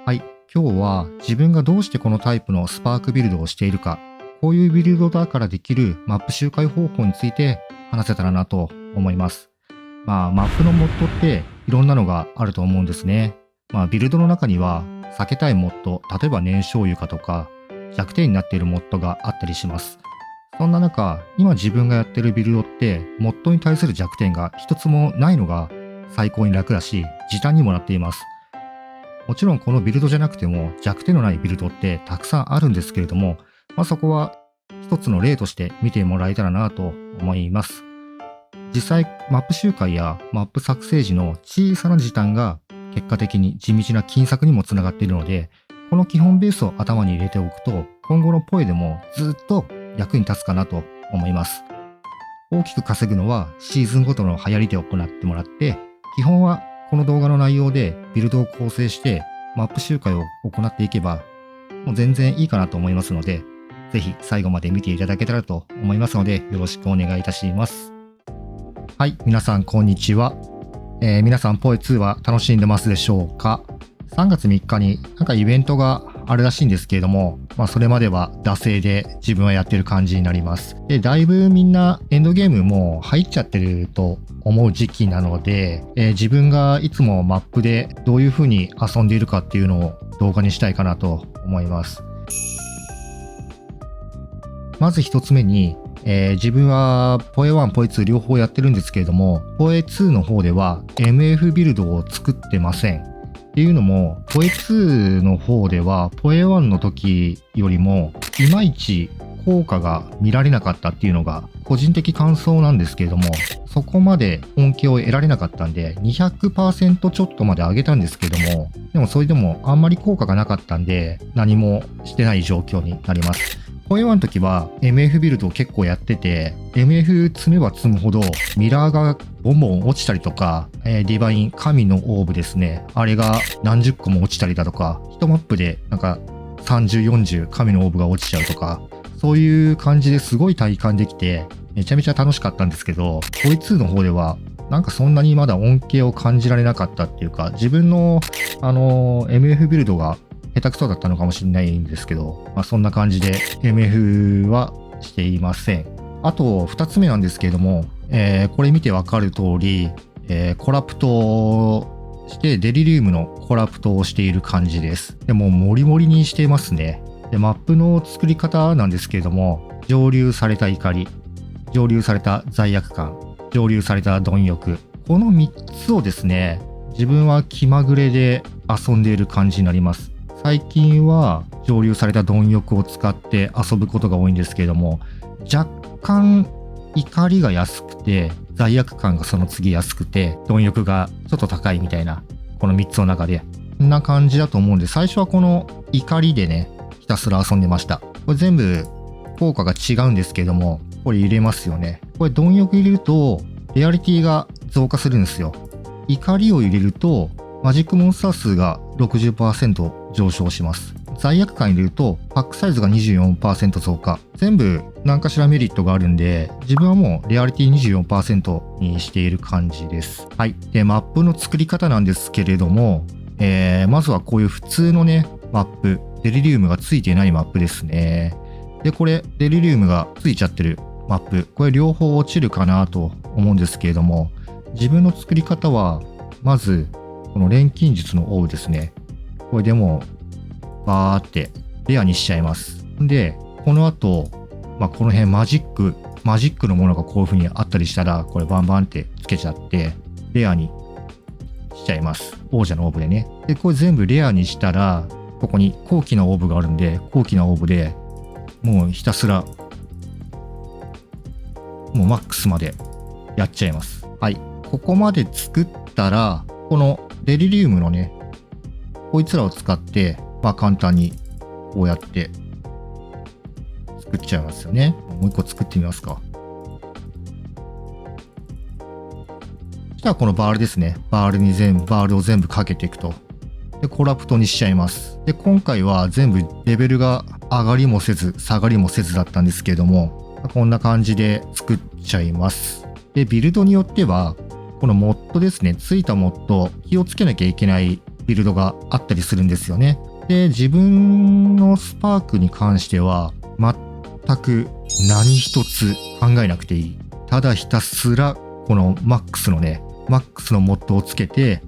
はい、今日は自分がどうしてこのタイプのスパークビルドをしているか、こういうビルドだからできるマップ周回方法について話せたらなと思います。マップのモッドっていろんなのがあると思うんですね。ビルドの中には避けたいモッド、例えば燃焼床とか弱点になっているモッドがあったりします。そんな中、今自分がやってるビルドってモッドに対する弱点が一つもないのが最高に楽だし、時短にもなっています。もちろんこのビルドじゃなくても弱点のないビルドってたくさんあるんですけれども、そこは一つの例として見てもらえたらなと思います。実際マップ周回やマップ作成時の小さな時短が結果的に地道な金策にもつながっているので、この基本ベースを頭に入れておくと今後のポエでもずっと役に立つかなと思います。大きく稼ぐのはシーズンごとの流行りで行ってもらって、基本はこの動画の内容でビルドを構成してマップ周回を行っていけばもう全然いいかなと思いますので、ぜひ最後まで見ていただけたらと思いますのでよろしくお願いいたします。はい、皆さんこんにちは。皆さんポエ2は楽しんでますでしょうか。3月3日にイベントがあるらしいんですけれども、それまでは惰性で自分はやってる感じになります。で、だいぶみんなエンドゲームも入っちゃってると思う時期なので、自分がいつもマップでどういう風に遊んでいるかっていうのを動画にしたいかなと思います。まず一つ目に、自分はポエ1、ポエ2両方やってるんですけれども、ポエ2の方では MF ビルドを作ってません。っていうのも、ポエ2の方ではポエ1の時よりもいまいち効果が見られなかったっていうのが個人的感想なんですけれども、そこまで恩恵を得られなかったんで 200% ちょっとまで上げたんですけども、でもそれでもあんまり効果がなかったんで何もしてない状況になります。ポエ1の時は MF ビルドを結構やってて、MF 積めば積むほどミラーがボンボン落ちたりとか、ディバイン神のオーブですね、あれが何十個も落ちたりだとか、1マップで30、40神のオーブが落ちちゃうとか、そういう感じですごい体感できてめちゃめちゃ楽しかったんですけど、ポエ2の方ではそんなにまだ恩恵を感じられなかったっていうか、自分のMF ビルドが下手くそだったのかもしれないんですけど、そんな感じで MF はしていません。あと2つ目なんですけれども、これ見てわかる通り、コラプトしてデリリウムのコラプトをしている感じです。でもモリモリにしてますね。で、マップの作り方なんですけれども、蒸留された怒り、蒸留された罪悪感、蒸留された貪欲、この3つをですね、自分は気まぐれで遊んでいる感じになります。最近は蒸留された貪欲を使って遊ぶことが多いんですけれども、若干怒りが安くて罪悪感がその次安くて貪欲がちょっと高いみたいな、この3つの中でこんな感じだと思うんで、最初はこの怒りでねひたすら遊んでました。これ全部効果が違うんですけれども、これ入れますよね。これ貪欲入れるとレアリティが増加するんですよ。怒りを入れるとマジックモンスター数が 60% 上昇します。罪悪感入れるとパックサイズが 24% 増加。全部何かしらメリットがあるんで、自分はもうレアリティ 24% にしている感じです。はい。で、マップの作り方なんですけれども、まずはこういう普通のね、マップ、デリリウムがついていないマップですね。で、これ、デリリウムがついちゃってるマップ、これ両方落ちるかなと思うんですけれども、自分の作り方は、まず、この錬金術のオーブですね。これでもう、バーってレアにしちゃいます。で、この後、この辺マジックのものがこういう風にあったりしたら、これバンバンってつけちゃって、レアにしちゃいます。王者のオーブでね。で、これ全部レアにしたら、ここに高貴なオーブがあるんで、高貴なオーブでもうひたすら、もうマックスまでやっちゃいます。はい。ここまで作ったら、このデリリウムのね、こいつらを使って、簡単にこうやって作っちゃいますよね。もう一個作ってみますか。そしたらこのバールですね。バールを全部かけていくと。で、コラプトにしちゃいます。で、今回は全部レベルが上がりもせず、下がりもせずだったんですけれども、こんな感じで作っちゃいます。で、ビルドによっては、このモッドですね、ついたモッド、気をつけなきゃいけないビルドがあったりするんですよね。で、自分のスパークに関しては、全く何一つ考えなくていい。ただひたすら、このマックスのモッドをつけて、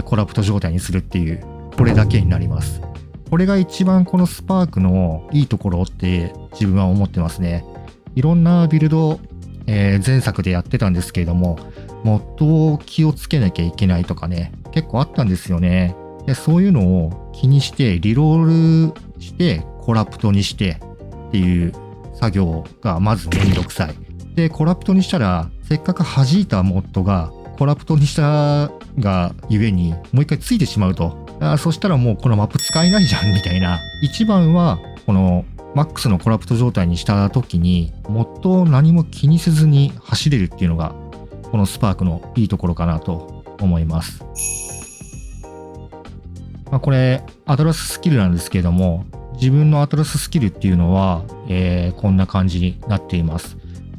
コラプト状態にするっていう、これだけになります。これが一番このスパークのいいところって自分は思ってますね。いろんなビルド、前作でやってたんですけれども、モッドを気をつけなきゃいけないとかね、結構あったんですよね。で、そういうのを気にして、リロールして、コラプトにしてっていう作業がまずめんどくさい。で、コラプトにしたら、せっかく弾いたモッドが、コラプトにしたがゆえに、もう一回ついてしまうと。そしたらもうこのマップ使えないじゃんみたいな。一番は、このマックスのコラプト状態にした時に、モッドを何も気にせずに走れるっていうのが、このスパークのいいところかなと思います。これ、アトラススキルなんですけれども、自分のアトラススキルっていうのは、こんな感じになっています。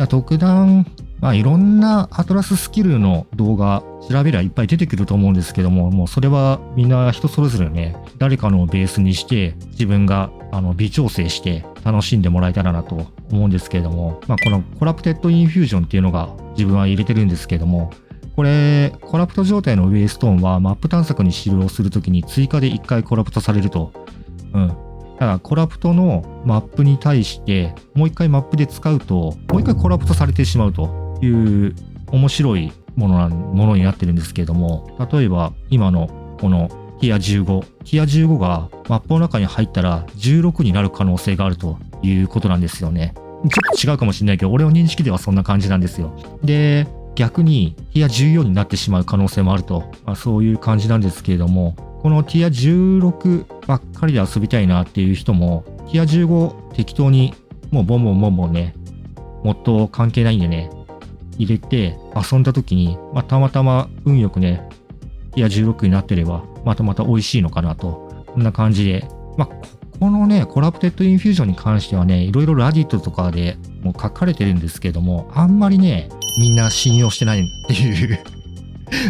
特段、いろんなアトラススキルの動画調べりゃいっぱい出てくると思うんですけども、もうそれはみんな人それぞれね、誰かのをベースにして自分が微調整して楽しんでもらえたらなと思うんですけれども、このコラプテッドインフュージョンっていうのが自分は入れてるんですけども、これ、コラプト状態のウェイストーンはマップ探索に使用するときに追加で1回コラプトされると。だからコラプトのマップに対してもう1回マップで使うと、もう1回コラプトされてしまうという面白いものになってるんですけれども、例えば今のこのティア15がマップの中に入ったら16になる可能性があるということなんですよね。ちょっと違うかもしれないけど、俺の認識ではそんな感じなんですよ。で、逆にティア14になってしまう可能性もあると、そういう感じなんですけれども、このティア16ばっかりで遊びたいなっていう人も、ティア15適当にもうボンボンね、モッド関係ないんでね、入れて遊んだ時に、たまたま運よくね、ティア16になってれば、また美味しいのかなと。こんな感じで。このね、コラプテッドインフュージョンに関してはね、いろいろラディットとかでもう書かれてるんですけども、あんまりね、みんな信用してないっていう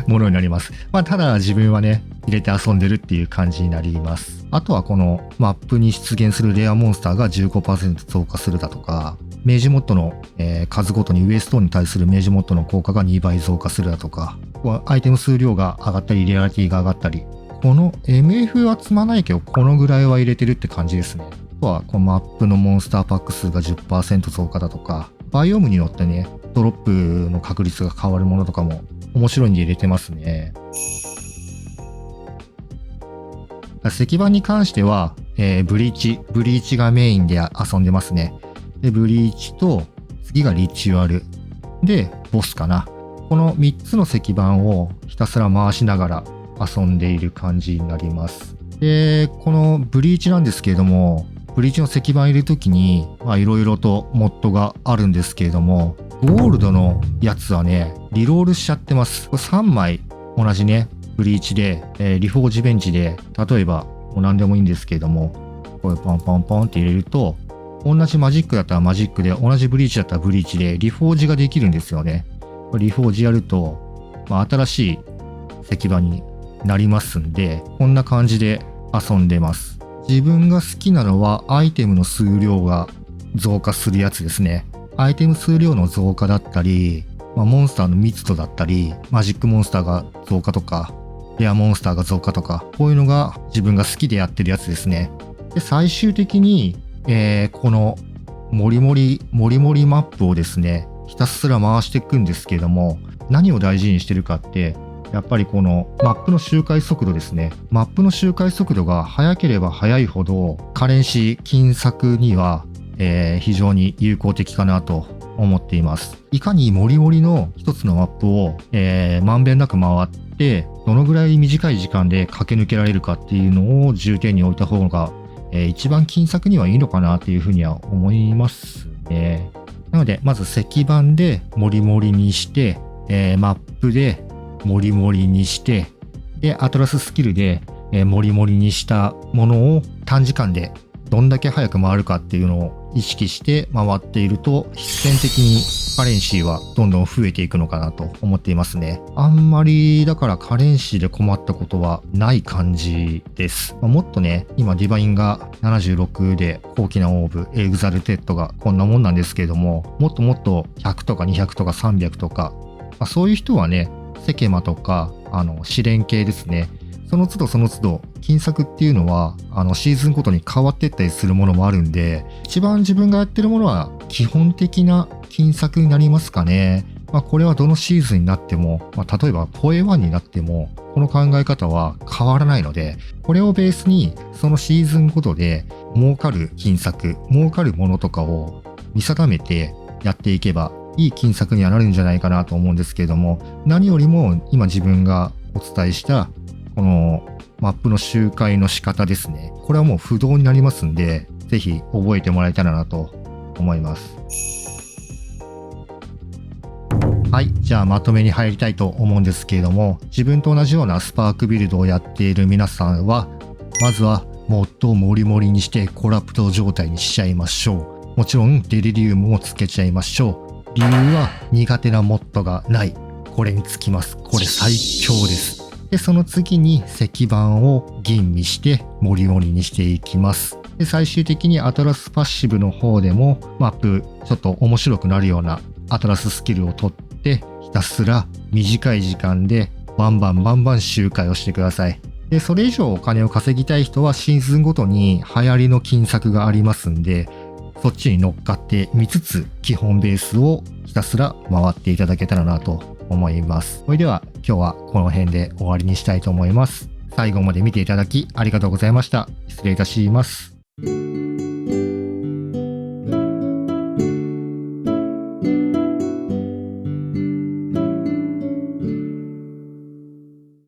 ものになります。ただ自分はね、入れて遊んでるっていう感じになります。あとはこのマップに出現するレアモンスターが 15% 増加するだとか、明治モッドの、数ごとにウエストーンに対する明治モッドの効果が2倍増加するだとか、アイテム数量が上がったり、レアリティが上がったり、この MF は積まないけど、このぐらいは入れてるって感じですね。あとは、このマップのモンスターパック数が 10% 増加だとか、バイオームによってね、ドロップの確率が変わるものとかも面白いんで入れてますね。石板に関しては、ブリーチがメインで遊んでますね。で、ブリーチと、次がリチュアル。で、ボスかな。この3つの石板をひたすら回しながら遊んでいる感じになります。で、このブリーチなんですけれども、ブリーチの石板入れるときに、いろいろとモッドがあるんですけれども、ゴールドのやつはね、リロールしちゃってます。これ3枚同じね、ブリーチで、リフォージベンチで、例えば、もう何でもいいんですけれども、これポンポンポンって入れると、同じマジックだったらマジックで、同じブリーチだったらブリーチで、リフォージができるんですよね。これリフォージやると、新しい石板になりますんで、こんな感じで遊んでます。自分が好きなのは、アイテムの数量が増加するやつですね。アイテム数量の増加だったり、モンスターの密度だったり、マジックモンスターが増加とか、レアモンスターが増加とか、こういうのが自分が好きでやってるやつですね。で、最終的に、このモリモリマップをですね、ひたすら回していくんですけれども、何を大事にしてるかって、やっぱりこのマップの周回速度ですね。マップの周回速度が速ければ速いほど、カレンシー金策には、非常に有効的かなと思っています。いかにモリモリの一つのマップを、まんべんなく回って、どのぐらい短い時間で駆け抜けられるかっていうのを重点に置いた方が、一番金策にはいいのかなっていうふうには思いますね。なので、まず石板でモリモリにして、マップでモリモリにして、で、アトラススキルで、モリモリにしたものを短時間でどんだけ早く回るかっていうのを意識して回っていると必然的にカレンシーはどんどん増えていくのかなと思っていますね。あんまりだからカレンシーで困ったことはない感じです。もっとね、今ディバインが76で高貴なオーブ、エグザルテッドがこんなもんなんですけれども、もっともっと100とか200とか300とか、そういう人はね、セケマとか試練系ですね。その都度その都度金策っていうのはシーズンごとに変わっていったりするものもあるんで、一番自分がやってるものは基本的な金策になりますかね。これはどのシーズンになっても、例えばポエ1になってもこの考え方は変わらないので、これをベースにそのシーズンごとで儲かる金策、儲かるものとかを見定めてやっていけばいい金策にはなるんじゃないかなと思うんですけれども、何よりも今自分がお伝えしたこのマップの周回の仕方ですね。これはもう不動になりますんで、ぜひ覚えてもらえたらなと思います。はい。じゃあまとめに入りたいと思うんですけれども、自分と同じようなスパークビルドをやっている皆さんは、まずはモッドをモリモリにしてコラプト状態にしちゃいましょう。もちろんデリリウムもつけちゃいましょう。理由は苦手なモッドがない。これにつきます。これ最強です。で、その次に石板を吟味してモリモリにしていきます。で、最終的にアトラスパッシブの方でもマップちょっと面白くなるようなアトラススキルを取ってひたすら短い時間でバンバン周回をしてください。で、それ以上お金を稼ぎたい人はシーズンごとに流行りの金策がありますんで、そっちに乗っかってみつつ基本ベースをひたすら回っていただけたらなと思います。それでは今日はこの辺で終わりにしたいと思います。最後まで見ていただきありがとうございました。失礼いたします。